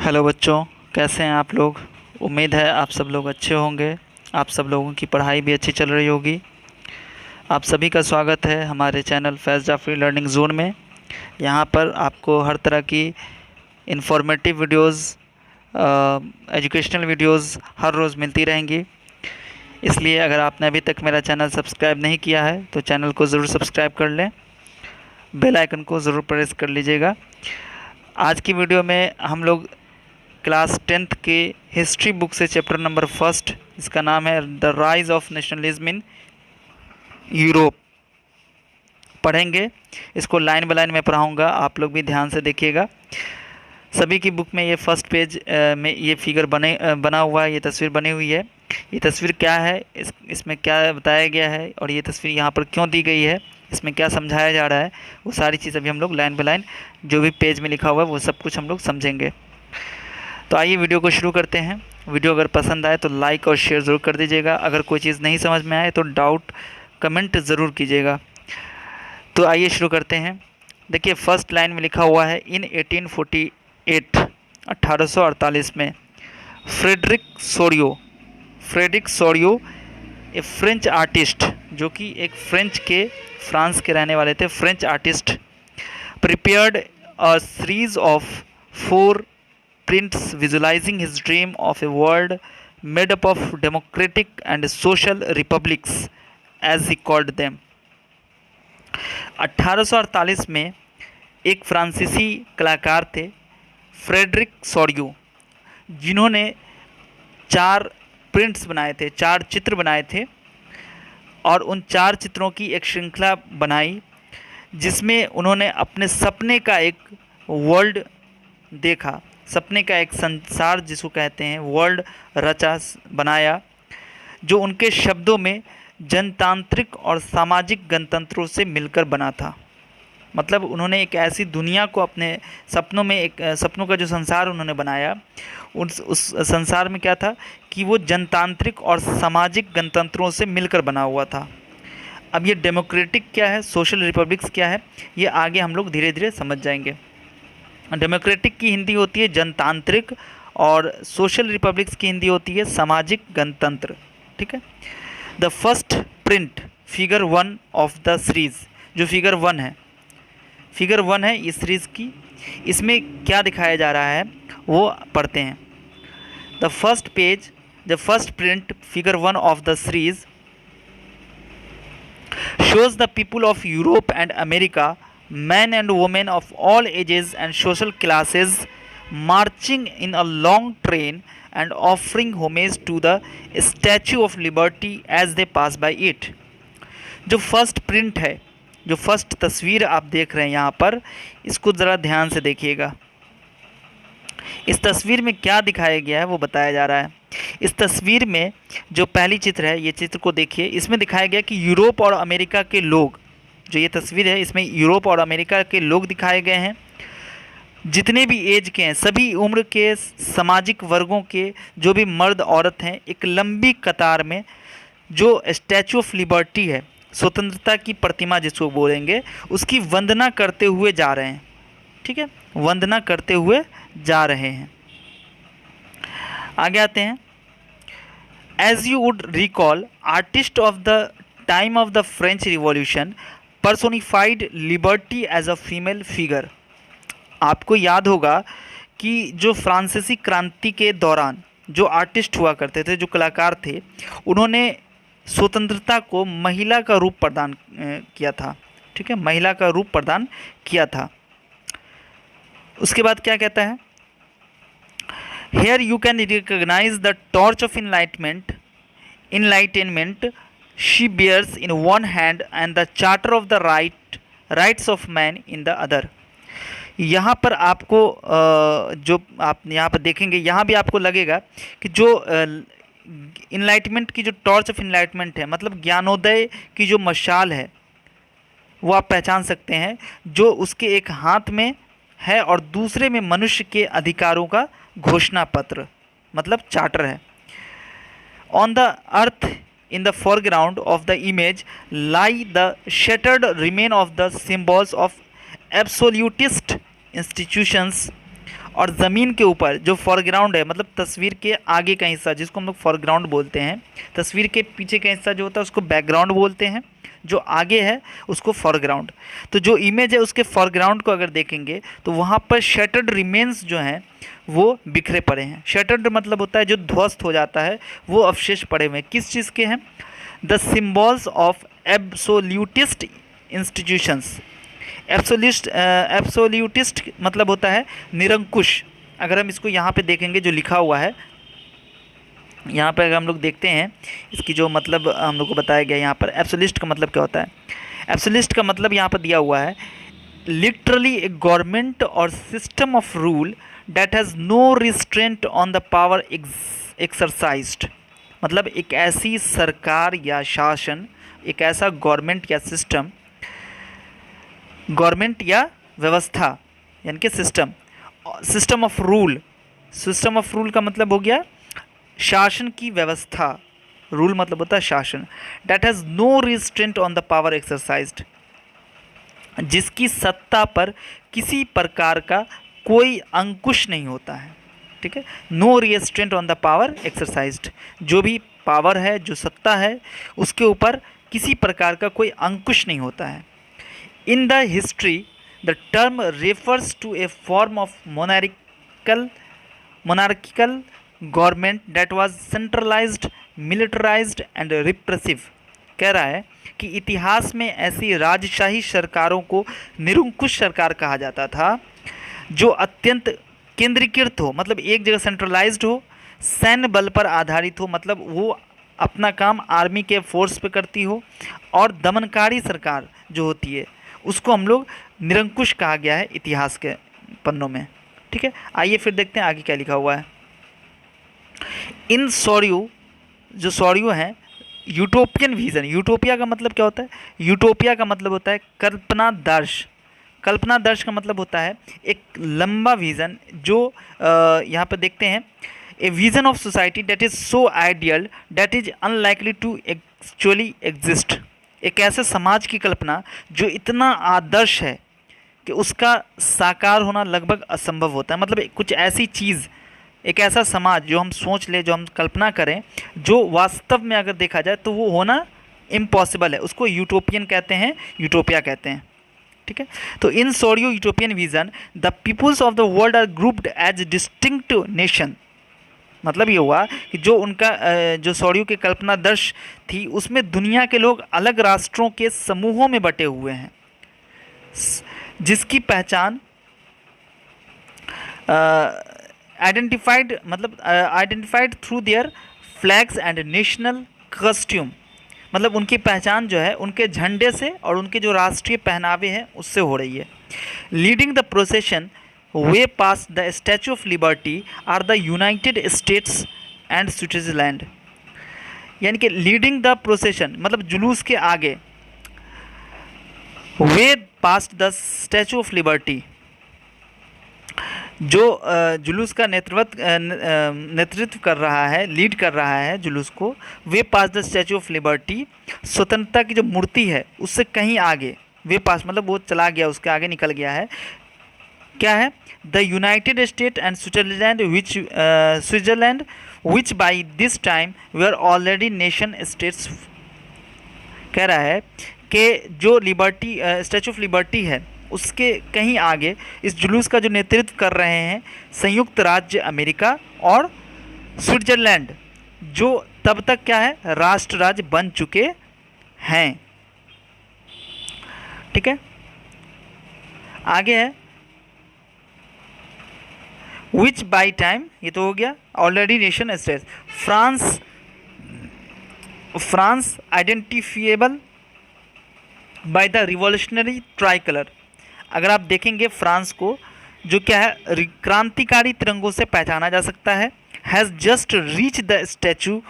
Hello बच्चों, कैसे हैं आप लोग। उम्मीद है आप सब लोग अच्छे होंगे। आप सब लोगों की पढ़ाई भी अच्छी चल रही होगी। आप सभी का स्वागत है हमारे चैनल फैज़ जाफरी लर्निंग जोन में। यहाँ पर आपको हर तरह की इन्फॉर्मेटिव वीडियोस, एजुकेशनल वीडियोस हर रोज़ मिलती रहेंगी। इसलिए अगर आपने अभी तक मेरा चैनल सब्सक्राइब नहीं किया है तो चैनल को ज़रूर सब्सक्राइब कर लें, बेल आइकन को ज़रूर प्रेस कर लीजिएगा। आज की वीडियो में हम लोग क्लास 10th के हिस्ट्री बुक से चैप्टर नंबर फर्स्ट, इसका नाम है the rise of nationalism in Europe, पढ़ेंगे। इसको लाइन बाय लाइन में पढ़ाऊँगा, आप लोग भी ध्यान से देखिएगा। सभी की बुक में ये फर्स्ट पेज में ये फिगर बना हुआ है, ये तस्वीर बनी हुई है। ये तस्वीर क्या है, इसमें क्या बताया गया है और ये तस्वीर यहाँ पर क्यों दी गई है, इसमें क्या समझाया जा रहा है, वो सारी चीज़ अभी हम लोग लाइन बाय लाइन जो भी पेज में लिखा हुआ है वो सब कुछ हम लोग समझेंगे। तो आइए वीडियो को शुरू करते हैं। वीडियो अगर पसंद आए तो लाइक और शेयर ज़रूर कर दीजिएगा। अगर कोई चीज़ नहीं समझ में आए तो डाउट कमेंट ज़रूर कीजिएगा। तो आइए शुरू करते हैं। देखिए फर्स्ट लाइन में लिखा हुआ है इन 1848 1848 में फ्रेडरिक सोरियो ए फ्रेंच आर्टिस्ट, जो कि एक फ्रांस के रहने वाले थे, French artist, prepared a series of 4 prints visualizing his dream of a world made up of democratic and social republics as he called them। 1848 में एक फ्रांसीसी कलाकार थे फ्रेडरिक सोरियो, जिन्होंने 4 प्रिंट्स बनाए थे, 4 चित्र बनाए थे और उन 4 चित्रों की एक श्रृंखला बनाई जिसमें उन्होंने अपने सपने का एक वर्ल्ड देखा, सपने का एक संसार जिसको कहते हैं वर्ल्ड रचा, बनाया, जो उनके शब्दों में जनतांत्रिक और सामाजिक गणतंत्रों से मिलकर बना था। मतलब उन्होंने एक ऐसी दुनिया को अपने सपनों में, एक सपनों का जो संसार उन्होंने बनाया, उस संसार में क्या था कि वो जनतांत्रिक और सामाजिक गणतंत्रों से मिलकर बना हुआ था। अब ये डेमोक्रेटिक क्या है, सोशल रिपब्लिक्स क्या है, ये आगे हम लोग धीरे धीरे समझ जाएंगे। डेमोक्रेटिक की हिंदी होती है जनतांत्रिक और सोशल रिपब्लिक्स की हिंदी होती है सामाजिक गणतंत्र। ठीक है। The first print figure 1 of the series, जो फिगर 1 है इस सीरीज़ की, इसमें क्या दिखाया जा रहा है वो पढ़ते हैं। The first print figure 1 of the series shows the people of Europe and America, men and women of all ages and social classes, marching in a long train and offering homage to the Statue of Liberty as they pass by it। जो first print है, जो first तस्वीर आप देख रहे हैं यहाँ पर, इसको ज़रा ध्यान से देखिएगा। इस तस्वीर में क्या दिखाया गया है वो बताया जा रहा है। इस तस्वीर में जो पहली चित्र है, ये चित्र को देखिए, इसमें दिखाया गया कि यूरोप और अमेरिका के लोग, जो ये तस्वीर है इसमें यूरोप और अमेरिका के लोग दिखाए गए हैं, जितने भी एज के हैं, सभी उम्र के, सामाजिक वर्गों के जो भी मर्द औरत हैं, एक लंबी कतार में जो स्टैचू ऑफ लिबर्टी है, स्वतंत्रता की प्रतिमा जिसको बोलेंगे, उसकी वंदना करते हुए जा रहे हैं। ठीक है, वंदना करते हुए जा रहे हैं। आगे आते हैं। As you would recall, artist of the time of the French revolution personified liberty as a female figure. आपको याद होगा कि जो फ्रांसीसी क्रांति के दौरान जो आर्टिस्ट हुआ करते थे, जो कलाकार थे, उन्होंने स्वतंत्रता को महिला का रूप प्रदान किया था। ठीक है, महिला का रूप प्रदान किया था। उसके बाद क्या कहता है, Here you can recognize the torch of enlightenment she bears in one hand and the charter of the rights of man in the other। यहाँ पर आपको जो आप यहाँ पर देखेंगे, यहाँ भी आपको लगेगा कि जो इनलाइटमेंट की जो टॉर्च ऑफ इनलाइटमेंट है, मतलब ज्ञानोदय की जो मशाल है, वो आप पहचान सकते हैं, जो उसके एक हाथ में है और दूसरे में मनुष्य के अधिकारों का घोषणा पत्र, मतलब चार्टर है। On the earth in the foreground of the image lie the shattered remain of the symbols of absolutist institutions और ज़मीन के ऊपर जो फॉरग्राउंड है, मतलब तस्वीर के आगे का हिस्सा जिसको हम लोग फॉरग्राउंड बोलते हैं, तस्वीर के पीछे का हिस्सा जो होता है उसको बैकग्राउंड बोलते हैं, जो आगे है उसको फॉरग्राउंड। तो जो इमेज है उसके फॉरग्राउंड को अगर देखेंगे तो वहाँ पर शटर्ड रिमेन्स जो हैं वो बिखरे पड़े हैं। शटर्ड मतलब होता है जो ध्वस्त हो जाता है, वो अवशेष पड़े हुए हैं। किस चीज़ के हैं? The symbols of absolutist institutions. Absolutist मतलब होता है निरंकुश। अगर हम इसको यहाँ पे देखेंगे जो लिखा हुआ है, यहाँ पर अगर हम लोग देखते हैं इसकी जो मतलब हम लोग को बताया गया यहाँ पर, एब्सोल्यूटिस्ट का मतलब क्या होता है? एब्सोल्यूटिस्ट का मतलब यहाँ पर दिया हुआ है literally a government or system of rule that has no restraint on the power exercised. मतलब एक ऐसी सरकार या शासन, एक ऐसा गवर्नमेंट या सिस्टम, गवर्नमेंट या व्यवस्था यानी कि system of rule. System of rule का मतलब हो गया शासन की व्यवस्था, रूल मतलब होता है शासन। That has no restraint on the power exercised, जिसकी सत्ता पर किसी प्रकार का कोई अंकुश नहीं होता है। ठीक है, no restraint on the power exercised, जो भी पावर है, जो सत्ता है, उसके ऊपर किसी प्रकार का कोई अंकुश नहीं होता है। In the history the term refers to a form of monarchical government that was centralised, militarised and repressive. कह रहा है कि इतिहास में ऐसी राजशाही सरकारों को निरंकुश सरकार कहा जाता था, जो अत्यंत केंद्रीकृत हो, मतलब एक जगह सेंट्रलाइज्ड हो, सैन्य बल पर आधारित हो, मतलब वो अपना काम आर्मी के फोर्स पे करती हो, और दमनकारी सरकार जो होती है उसको हम लोग निरंकुश कहा गया है इतिहास के पन्नों में। ठीक है, आइए फिर देखते हैं आगे क्या लिखा हुआ है। इन सॉरियो, जो सॉरियो हैं, यूटोपियन विजन। यूटोपिया का मतलब क्या होता है? यूटोपिया का मतलब होता है कल्पनादर्श। कल्पनादर्श का मतलब होता है एक लंबा विज़न, जो यहाँ पर देखते हैं, a vision of society that is so ideal that is unlikely to actually exist. एक ऐसे समाज की कल्पना जो इतना आदर्श है कि उसका साकार होना लगभग असंभव होता है। मतलब कुछ ऐसी चीज़, एक ऐसा समाज जो हम सोच लें, जो हम कल्पना करें, जो वास्तव में अगर देखा जाए तो वो होना इम्पॉसिबल है, उसको यूटोपियन कहते हैं, यूटोपिया कहते हैं। ठीक है, तो in Sorrieu utopian vision the peoples of the world are grouped as distinct nation. मतलब ये हुआ कि जो उनका जो सॉरियो की कल्पनादर्श थी, उसमें दुनिया के लोग अलग राष्ट्रों के समूहों में बटे हुए हैं, जिसकी पहचान identified through their flags and national costume. मतलब उनकी पहचान जो है उनके झंडे से और उनके जो राष्ट्रीय पहनावे हैं उससे हो रही है। Leading the procession they pass the statue of liberty are the United States and Switzerland. यानी कि लीडिंग द प्रोसेशन मतलब जुलूस के आगे, they pass the statue of liberty, जो जुलूस का नेतृत्व कर रहा है, लीड कर रहा है जुलूस को, वे pass the statue of liberty, स्वतंत्रता की जो मूर्ति है उससे कहीं आगे, वे पास मतलब वो चला गया, उसके आगे निकल गया है। क्या है? The United State and Switzerland which by this time they are already nation states. कह रहा है कि जो लिबर्टी, स्टैचू ऑफ लिबर्टी है, उसके कहीं आगे इस जुलूस का जो नेतृत्व कर रहे हैं संयुक्त राज्य अमेरिका और स्विट्जरलैंड, जो तब तक क्या है, राष्ट्र राज्य बन चुके हैं। ठीक है, आगे है विच बाई टाइम, ये तो हो गया already nation states. France identifiable by the revolutionary tricolour. अगर आप देखेंगे फ्रांस को, जो क्या है, क्रांतिकारी तिरंगों से पहचाना जा सकता है। Has just reach the statue,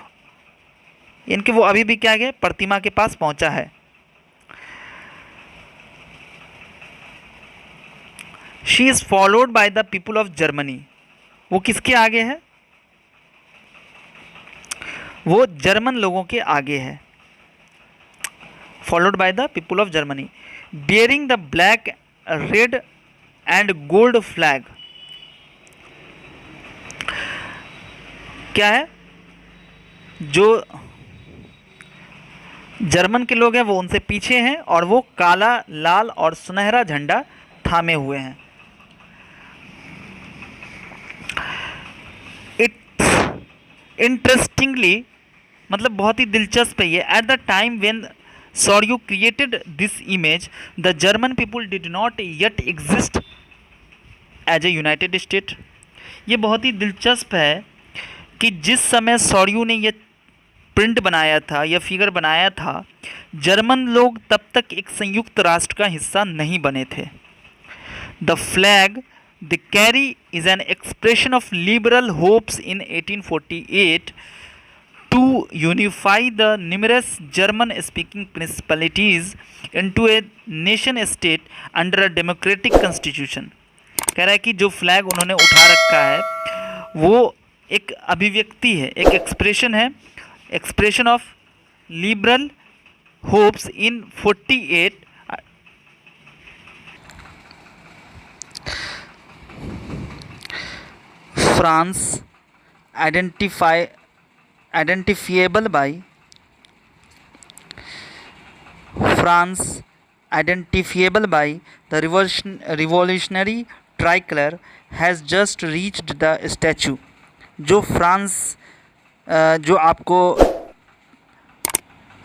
इनके वो अभी भी क्या गए, प्रतिमा के पास पहुंचा है। She is followed by the people of Germany. वो किसके आगे है? वो जर्मन लोगों के आगे है। Followed by the people of Germany bearing the black red and gold flag. क्या है, जो जर्मन के लोग हैं वो उनसे पीछे हैं और वो काला, लाल और सुनहरा झंडा थामे हुए हैं। इट्स इंटरेस्टिंगली, मतलब बहुत ही दिलचस्प है ये, at the time when Sorrieu created this image the German people did not yet exist as a united state. ये बहुत ही दिलचस्प है कि जिस समय सॉर्यू ने ये प्रिंट बनाया था या फिगर बनाया था, जर्मन लोग तब तक एक संयुक्त राष्ट्र का हिस्सा नहीं बने थे। The flag the carry is an expression of liberal hopes in 1848 to unify the numerous German speaking principalities into a nation state under a democratic constitution। कह रहा है कि जो फ्लैग उन्होंने उठा रखा है वो एक अभिव्यक्ति है, एक एक्सप्रेशन है, expression of liberal hopes in 48 France identifiable by the revolutionary tricolor has just reached the statue। जो फ्रांस जो आपको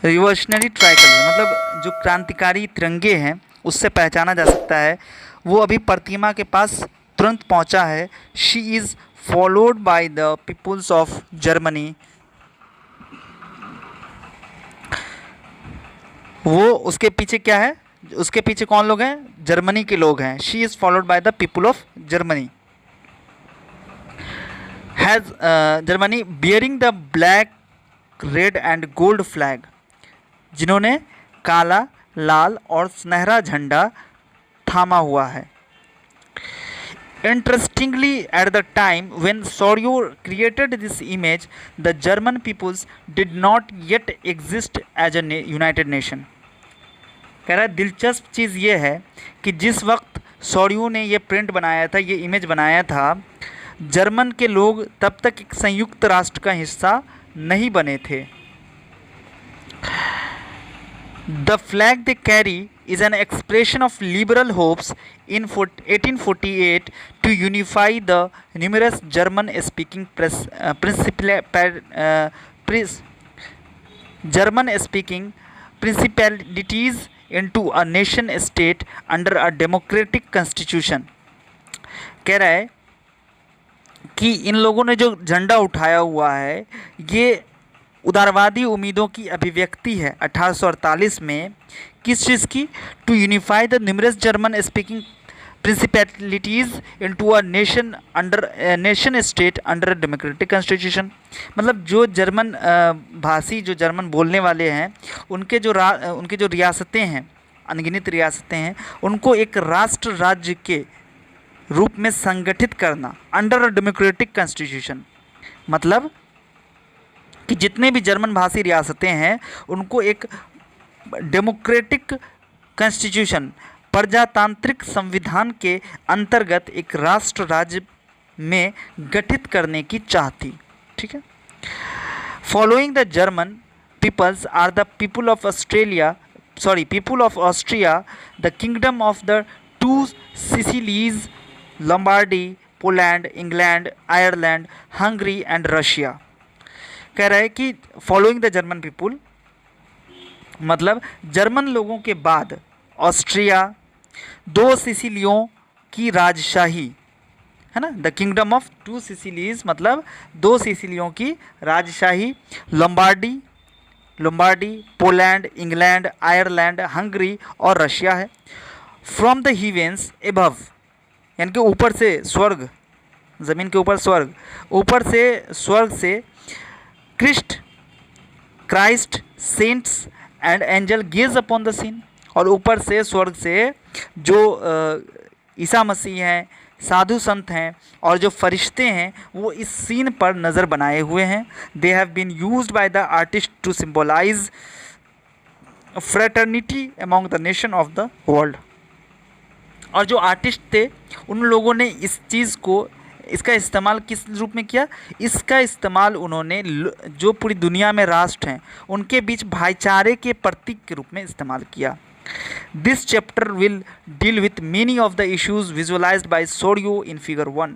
रिवॉल्यूशनरी ट्राइकलर मतलब जो क्रांतिकारी तिरंगे हैं उससे पहचाना जा सकता है, वो अभी प्रतिमा के पास तुरंत पहुंचा है। She is followed by the peoples of Germany. वो उसके पीछे क्या है, उसके पीछे कौन लोग हैं, जर्मनी के लोग हैं। She is followed by the people of Germany. Has Germany bearing the black, red and gold flag, जिन्होंने काला, लाल और सुनहरा झंडा थामा हुआ है। Interestingly, at the time when Soryu created this image, the German peoples did not yet exist as a united nation। कह रहा है दिलचस्प चीज़ ये है कि जिस वक्त सॉर्यू ने ये प्रिंट बनाया था, ये इमेज बनाया था, जर्मन के लोग तब तक एक संयुक्त राष्ट्र का हिस्सा नहीं बने थे। The flag they carry is an expression of liberal hopes in 1848 to unify the numerous German-speaking principalities into a nation state under a democratic constitution। कह रहा है कि इन लोगों ने जो झंडा उठाया हुआ है ये उदारवादी उम्मीदों की अभिव्यक्ति है 1848 में। किस चीज़ की, to unify the numerous German speaking principalities into a nation state under democratic constitution. मतलब जो जर्मन भाषी, जो जर्मन बोलने वाले हैं, उनके जो रियासतें हैं, अनगिनत रियासतें हैं, उनको एक राष्ट्र राज्य के रूप में संगठित करना अंडर अ डेमोक्रेटिक कॉन्स्टिट्यूशन। मतलब कि जितने भी जर्मन भाषी रियासतें हैं उनको एक डेमोक्रेटिक कॉन्स्टिट्यूशन, प्रजातांत्रिक संविधान के अंतर्गत एक राष्ट्र राज्य में गठित करने की चाह थी। ठीक है। Following the German peoples are the people of Austria, the kingdom of the two Sicilies, Lombardy, Poland, England, Ireland, Hungary and Russia. कह रहा है कि फॉलोइंग द जर्मन पीपुल मतलब जर्मन लोगों के बाद ऑस्ट्रिया, दो सिसिलियों की राजशाही है ना, the kingdom of two Sicilies मतलब दो सिसिलियों की राजशाही, Lombardy, Poland, England, Ireland, Hungary और रशिया है। फ्रॉम द हीवेंस एबव, यानी कि ऊपर से स्वर्ग, ज़मीन के ऊपर स्वर्ग, ऊपर से स्वर्ग से Christ, saints and angel gaze upon the scene, और ऊपर से स्वर्ग से जो ईसा मसीह हैं, साधु संत हैं और जो फरिश्ते हैं वो इस सीन पर नज़र बनाए हुए हैं। They have been used by the artist to symbolise fraternity among the nation of the world. और जो आर्टिस्ट थे उन लोगों ने इस चीज़ को इसका इस्तेमाल किस रूप में किया? इसका इस्तेमाल उन्होंने जो पूरी दुनिया में राष्ट्र हैं उनके बीच भाईचारे के प्रतीक के रूप में इस्तेमाल किया। This chapter will deal with many of the issues visualised by Sorrieu in figure 1।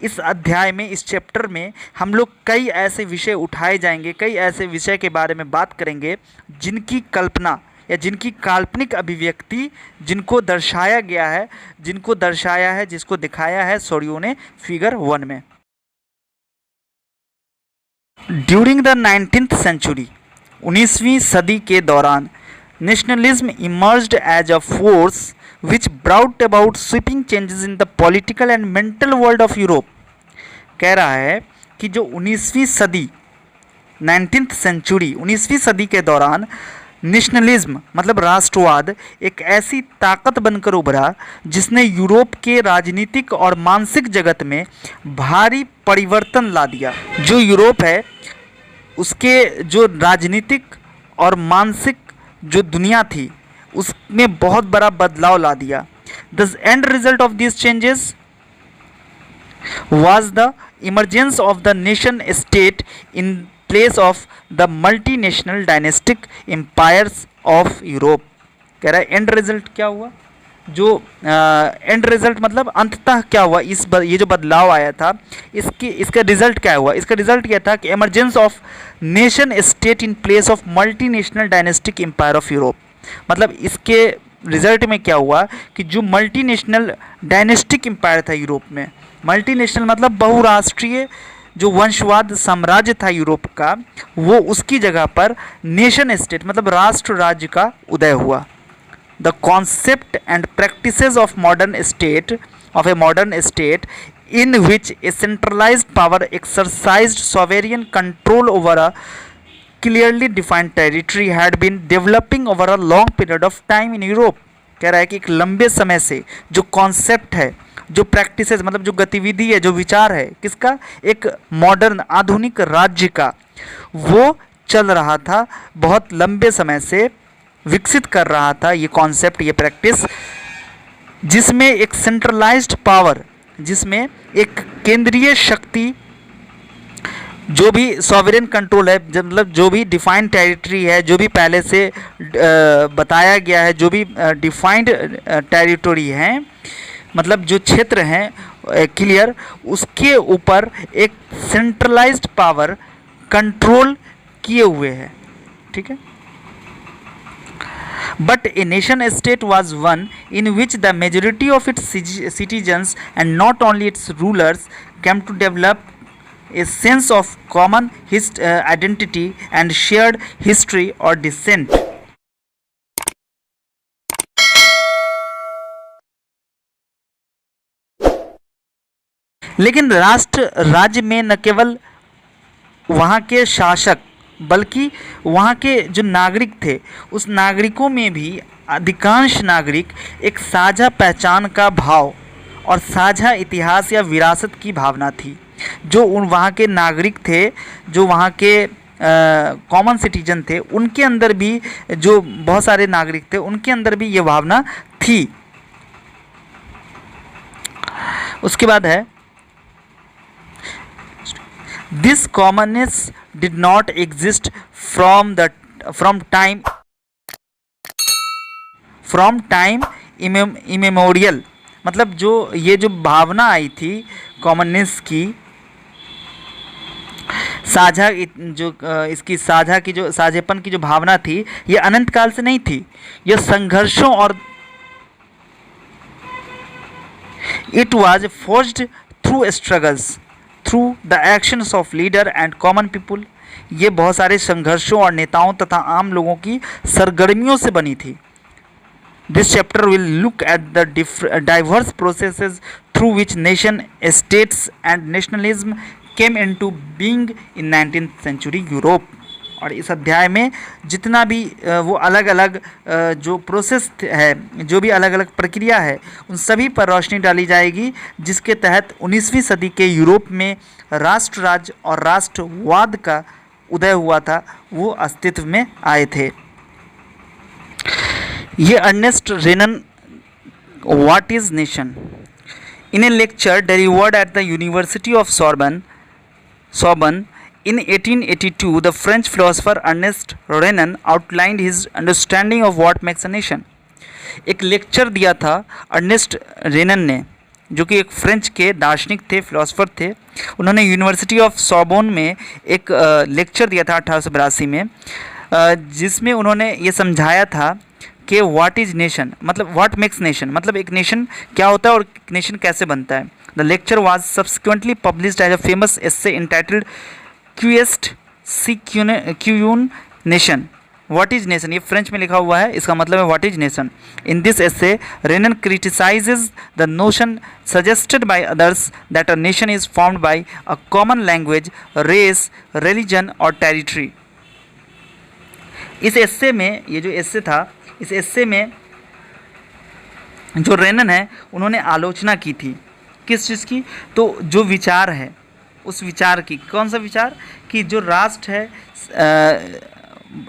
इस अध्याय में, इस चैप्टर में हम लोग कई ऐसे विषय उठाए जाएंगे, कई ऐसे विषय के बारे में बात करेंगे जिनकी कल्पना या जिनकी काल्पनिक अभिव्यक्ति, जिनको दर्शाया गया है, जिनको दर्शाया है, जिसको दिखाया है सोरियो ने फिगर 1 में। ड्यूरिंग द 19th सेंचुरी, 19वीं सदी के दौरान, nationalism emerged as a force which brought about sweeping changes in the political and mental world of Europe। कह रहा है कि जो 19वीं सदी, 19th सेंचुरी, 19वीं सदी के दौरान नेशनलिज्म मतलब राष्ट्रवाद एक ऐसी ताकत बनकर उभरा जिसने यूरोप के राजनीतिक और मानसिक जगत में भारी परिवर्तन ला दिया। जो यूरोप है उसके जो राजनीतिक और मानसिक जो दुनिया थी उसमें बहुत बड़ा बदलाव ला दिया। The end result of this changes was the emergence of the nation state in place of the multinational dynastic empires of Europe। कह रहा है एंड रिजल्ट क्या हुआ? जो एंड रिजल्ट मतलब अंततः क्या हुआ? ये जो बदलाव आया था इसका रिजल्ट क्या हुआ? इसका रिजल्ट क्या था कि emergence of nation state in place of multinational dynastic empire of Europe. मतलब इसके रिजल्ट में क्या हुआ कि जो मल्टीनेशनल डायनेस्टिक एम्पायर था यूरोप में, मल्टीनेशनल मतलब बहुराष्ट्रीय जो वंशवाद साम्राज्य था यूरोप का, वो उसकी जगह पर नेशन स्टेट मतलब राष्ट्र राज्य का उदय हुआ। The concept and practices of modern state of a modern state in which a centralized power exercised sovereign control over a clearly defined territory had been developing over a long period of time in Europe। कह रहा है कि एक लंबे समय से जो concept है, जो प्रैक्टिसेस मतलब जो गतिविधि है, जो विचार है किसका? एक मॉडर्न आधुनिक राज्य का, वो चल रहा था, बहुत लंबे समय से विकसित कर रहा था ये कॉन्सेप्ट, ये प्रैक्टिस, जिसमें एक सेंट्रलाइज्ड पावर, जिसमें एक केंद्रीय शक्ति, जो भी सॉवरेन कंट्रोल है, मतलब जो भी डिफाइंड टेरिटरी है, जो भी पहले से बताया गया है, जो भी डिफाइंड टेरिटरी हैं, मतलब जो क्षेत्र हैं क्लियर, उसके ऊपर एक सेंट्रलाइज्ड पावर कंट्रोल किए हुए है। ठीक है। But a nation state was one in which the majority of its citizens and not only its rulers came to develop a sense of common identity and shared history or descent। लेकिन राष्ट्र राज्य में न केवल वहाँ के शासक बल्कि वहाँ के जो नागरिक थे, उस नागरिकों में भी अधिकांश नागरिक एक साझा पहचान का भाव और साझा इतिहास या विरासत की भावना थी। जो वहाँ के नागरिक थे, जो वहाँ के कॉमन सिटीजन थे, उनके अंदर भी, जो बहुत सारे नागरिक थे, उनके अंदर भी ये भावना थी। उसके बाद है This commonness did not exist from time immemorial। मतलब जो ये जो भावना आई थी कॉमननेस की, साझा, जो इसकी साझा की जो साझेपन की जो भावना थी, ये अनंत काल से नहीं थी। यह संघर्षों और it was forged through struggles through the actions of leader and common people। ये बहुत सारे संघर्षों और नेताओं तथा आम लोगों की सरगर्मियों से बनी थी। This chapter will look at the diverse processes through which nation states and nationalism came into being in 19th century Europe। और इस अध्याय में जितना भी वो अलग अलग जो प्रोसेस है, जो भी अलग अलग प्रक्रिया है, उन सभी पर रोशनी डाली जाएगी, जिसके तहत 19वीं सदी के यूरोप में राष्ट्र राज्य और राष्ट्रवाद का उदय हुआ था, वो अस्तित्व में आए थे। ये Ernest Renan what is nation, In a lecture delivered at the University of Sorbonne in 1882, the French philosopher Ernest Renan outlined his understanding of what makes a nation. एक लेक्चर दिया था अर्नेस्ट रेनन ने, जो कि एक फ्रेंच के दार्शनिक थे, फिलोसोफर थे। उन्होंने यूनिवर्सिटी ऑफ सॉर्बोन में एक लेक्चर दिया था 1882 में, जिसमें उन्होंने ये समझाया था कि व्हाट इज़ नेशन, मतलब व्हाट मेक्स नेशन, मतलब एक नेशन क्या होता है और नेशन कैसे बनता है। The lecture was subsequently published as a famous essay entitled क्यूएस्ट सी क्यून नेशन, व्हाट इज नेशन। ये फ्रेंच में लिखा हुआ है, इसका मतलब है what is nation. In this essay Renan criticises the notion suggested by others that a nation is formed by a common language, race, religion or territory. इस essay में, ये जो एस्से था, इस एस्से में जो रेनन है उन्होंने आलोचना की थी किस चीज़ की, तो जो विचार है उस विचार की। कौन सा विचार? कि जो राष्ट्र है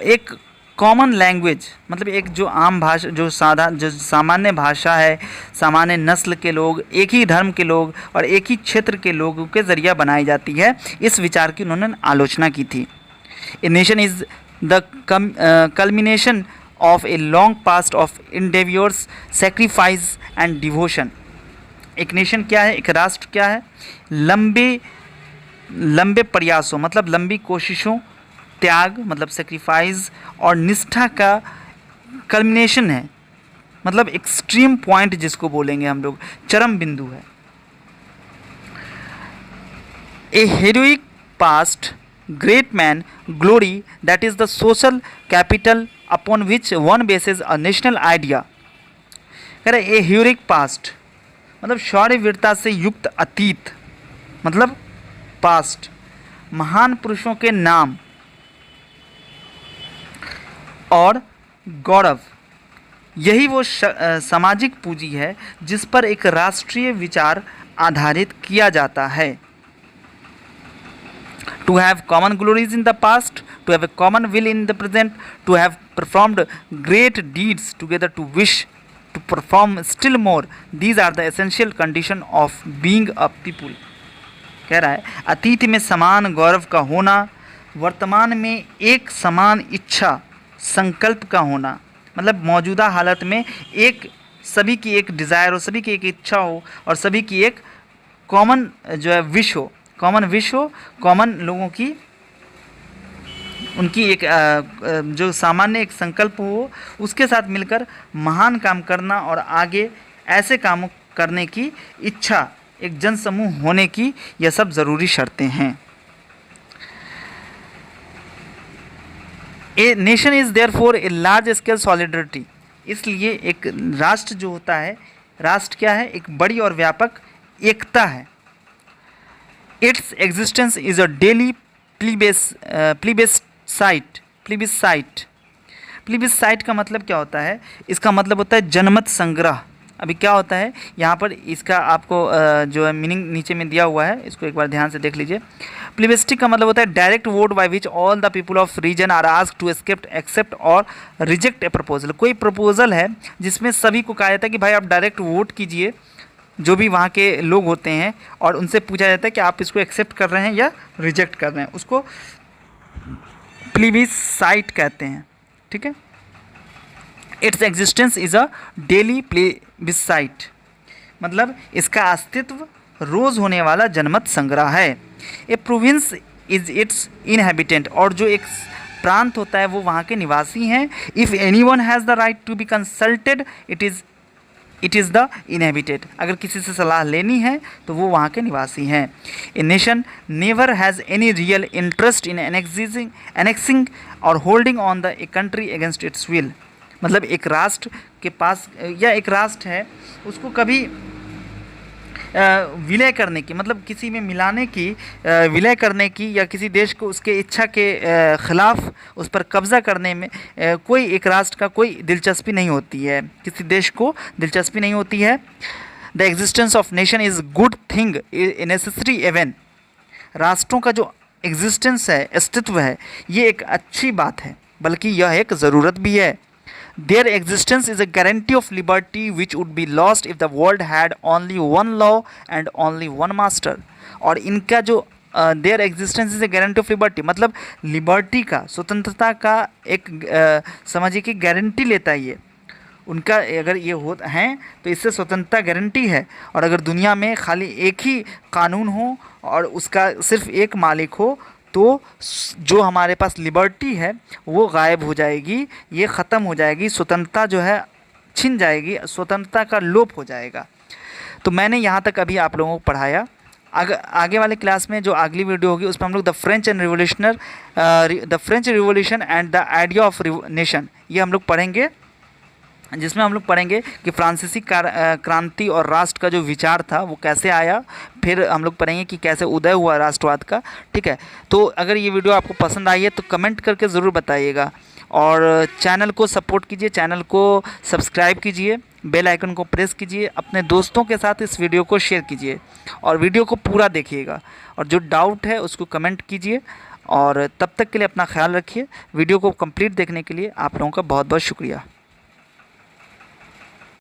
एक कॉमन लैंग्वेज, मतलब एक जो आम भाषा, जो सामान्य भाषा है, सामान्य नस्ल के लोग, एक ही धर्म के लोग और एक ही क्षेत्र के लोगों के ज़रिए बनाई जाती है, इस विचार की उन्होंने आलोचना की थी। A nation is the culmination of a long past of endeavours, sacrifice and devotion. एक नेशन क्या है, एक राष्ट्र क्या है? लंबे प्रयासों, मतलब लंबी कोशिशों, त्याग मतलब सेक्रीफाइस और निष्ठा का कल्मिनेशन है, मतलब एक्सट्रीम पॉइंट जिसको बोलेंगे हम लोग, चरम बिंदु है। A heroic past, great man, glory, that is the social capital upon which one bases a national idea. कह रहे ए हेरोइक पास्ट मतलब शौर्य वीरता से युक्त अतीत, मतलब पास्ट, महान पुरुषों के नाम और गौरव, यही वो सामाजिक पूंजी है जिस पर एक राष्ट्रीय विचार आधारित किया जाता है। To have common glories in the past, to have a common will in the present, to have performed great deeds together, to wish to perform still more, these are the essential condition of being a people. कह रहा है अतीत में समान गौरव का होना, वर्तमान में एक समान इच्छा संकल्प का होना, मतलब मौजूदा हालत में एक सभी की एक डिज़ायर हो, सभी की एक इच्छा हो और सभी की एक कॉमन जो है विश हो, कॉमन विश हो, कॉमन लोगों की उनकी एक जो सामान्य एक संकल्प हो, उसके साथ मिलकर महान काम करना और आगे ऐसे काम करने की इच्छा, एक जनसमूह होने की, यह सब ज़रूरी शर्तें हैं। A nation is therefore a large scale solidarity, इसलिए एक राष्ट्र जो होता है, राष्ट्र क्या है? एक बड़ी और व्यापक एकता है। Its existence is a daily plebiscite का मतलब क्या होता है? इसका मतलब होता है जनमत संग्रह। अभी क्या होता है यहाँ पर, इसका आपको जो है मीनिंग नीचे में दिया हुआ है, इसको एक बार ध्यान से देख लीजिए। प्लीबिस्टिक का मतलब होता है direct vote by which all the people of region are asked to accept or reject a proposal. कोई प्रपोजल है जिसमें सभी को कहा जाता है कि भाई आप डायरेक्ट वोट कीजिए, जो भी वहाँ के लोग होते हैं, और उनसे पूछा जाता है कि आप इसको एक्सेप्ट कर रहे हैं या रिजेक्ट कर रहे हैं, उसको प्लीबिसाइट कहते हैं। ठीक है, its existence is a daily plebiscite, मतलब इसका अस्तित्व रोज़ होने वाला जनमत संग्रह है। A province is its inhabitant, और जो एक प्रांत होता है वो वहाँ के निवासी हैं। If any one has the right to be consulted it is the inhabited, अगर किसी से सलाह लेनी है तो वो वहाँ के निवासी हैं। A nation never has any real interest in annexing or holding on the a country against its will, मतलब एक राष्ट्र के पास, या एक राष्ट्र है उसको कभी विलय करने की, मतलब किसी में मिलाने की, विलय करने की, या किसी देश को उसके इच्छा के ख़िलाफ़ उस पर कब्ज़ा करने में कोई एक राष्ट्र का कोई दिलचस्पी नहीं होती है, किसी देश को दिलचस्पी नहीं होती है। The existence of nation is good thing a necessary event, राष्ट्रों का जो एग्जिस्टेंस है, अस्तित्व है, ये एक अच्छी बात है, बल्कि यह एक ज़रूरत भी है। There existence is a guarantee of liberty which would be lost if the world had only one law and only one master. और इनका जो there existence is a guarantee of liberty, मतलब लिबर्टी का, स्वतंत्रता का एक समझिए कि गारंटी लेता है ये उनका। अगर ये हो हैं तो इससे स्वतंत्रता गारंटी है। और अगर दुनिया में खाली एक ही कानून हो और उसका सिर्फ एक मालिक हो तो जो हमारे पास लिबर्टी है वो गायब हो जाएगी, ये ख़त्म हो जाएगी, स्वतंत्रता जो है छिन जाएगी, स्वतंत्रता का लोप हो जाएगा। तो मैंने यहाँ तक अभी आप लोगों को पढ़ाया। आगे वाले क्लास में जो अगली वीडियो होगी उसमें हम लोग the French revolution and the idea of nation, ये हम लोग पढ़ेंगे, जिसमें हम लोग पढ़ेंगे कि फ्रांसीसी क्रांति और राष्ट्र का जो विचार था वो कैसे आया। फिर हम लोग पढ़ेंगे कि कैसे उदय हुआ राष्ट्रवाद का। ठीक है, तो अगर ये वीडियो आपको पसंद आई है तो कमेंट करके ज़रूर बताइएगा और चैनल को सपोर्ट कीजिए, चैनल को सब्सक्राइब कीजिए, बेल आइकन को प्रेस कीजिए, अपने दोस्तों के साथ इस वीडियो को शेयर कीजिए और वीडियो को पूरा देखिएगा और जो डाउट है उसको कमेंट कीजिए। और तब तक के लिए अपना ख्याल रखिए। वीडियो को कंप्लीट देखने के लिए आप लोगों का बहुत बहुत शुक्रिया।